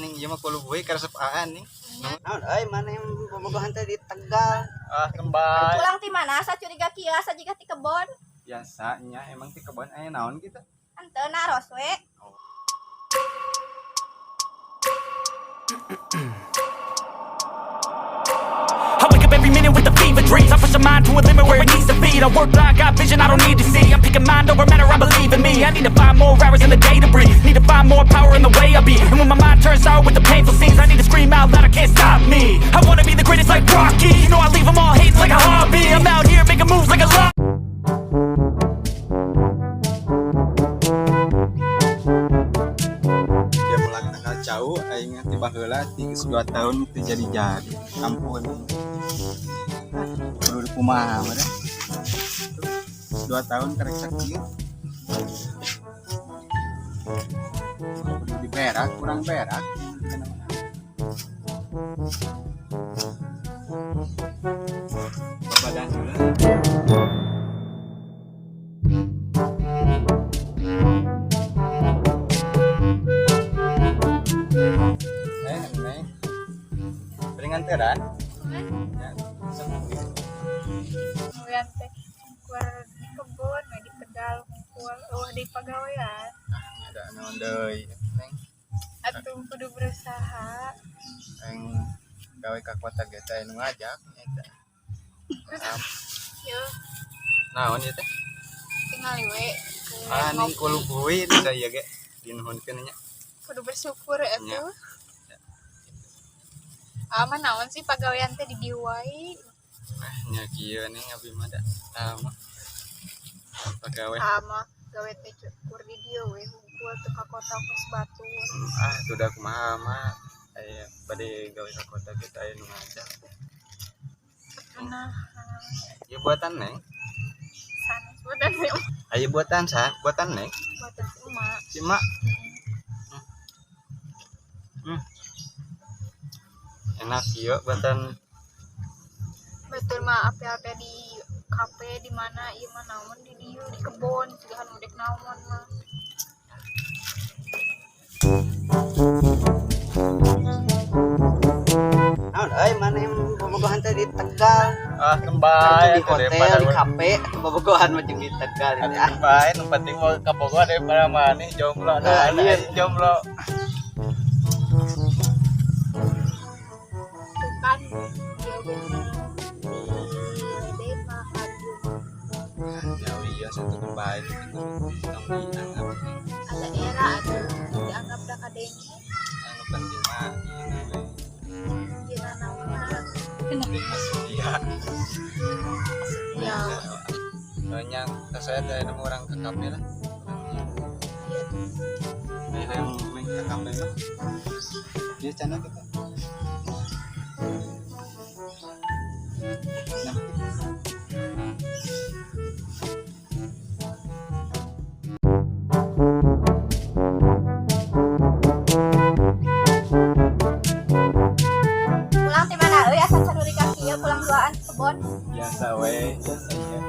ning ieu mah kulo boy karesep ning. Naon euy mana yang bobogohan teh di Tegal. Kembali. Pulang ti mana asa curiga kieu asa jiga ti kebon. Biasanya emang ti kebon aya naon kita? Henteu naros we. I wake up every minute with a fever dreams. I push my mind to a limit where it needs to feed. I work blind, got vision I don't need to see. I'm picking mind over matter, I believe in me. I need to find more hours in the day to breathe. Need to find more power in the way I be. And when my mind turns sour with the painful scenes, I need to scream out loud, I can't stop me. I wanna be the greatest like Rocky. You know I leave them all hating like a hobby. I'm out here making moves like a law. Dia mulai tanggal jauh aing tiba heula 2 tahun teu jadi. Ampun. Kudu kumaha mah 2 tahun karek sakieu. Kudu diberak, kurang berak. Badan heula. Neng. Beringan teran? Ya, Kemudian teh keluar di kebon we di Tegal kumpul di pagawean. Ada naon deui, Neng. Atuh kudu berusaha. Yang gawe ka kota ge teh anu ngajak eta. Yo Naon ieu teh? tingali we. Ning kulo boy da ieu ge dinuhunkeun nya. Kudu bersyukur Ya. atuh. Aman naon sih pagawean teh di dieu wae. Nya kieu ning abi mah da tama. Pagawe. Sama gawe teh cukur di dieu we hungkul teu ka kota kos batu. Itu udah kumaha mah aya bade gawe ka kota kita aya nu ngajak. Nah, Ieu buatan Neng. sanes buatan we Aya buatan Neng. buatan si emak. Si Mak. Enak ieu buatan Betul mah apa-apa di kafe di mana ieu mah naon di dieu di kebon pilihan udek naon mah. Naon euy mana yang bobogohan teh di Tegal. kembali Di hotel, di kafe, bobogohan mah jeung di Tegal ini. Kembali nu penting mau ka Bogor daripada maneh jomblo Nah, iya. jomblo. Kan dia bener di Dema Bandung. Ya iya satu kembali tong dianggap Ada era ada dianggap dah kadenge anu penting mah dina naon penting masih dia. ya Banyak saya ada nemu orang ke kafe lah. Ini yang main ke kafe lah. Dia channel kita. Nah. pulang di mana euy asa saruri ka kieu pulang duaan ke kebon. Biasa we, biasa ya.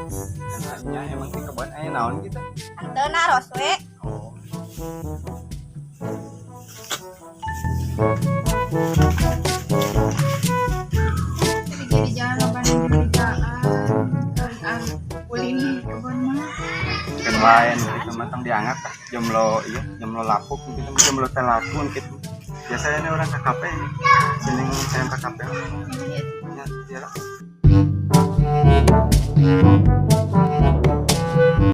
Hanya emang di kebun aya naon kita? Henteu naros we. Oh. Jadi jalan loban kerjaan ulin kebon mah. Kan lain kita matang diangkat tah jomblo ieu, jomblo lapuk gitu, jomblo teh lapun gitu. Biasanya orang ke kafe ini. Sini saya ke kafe. Ya, iyalah.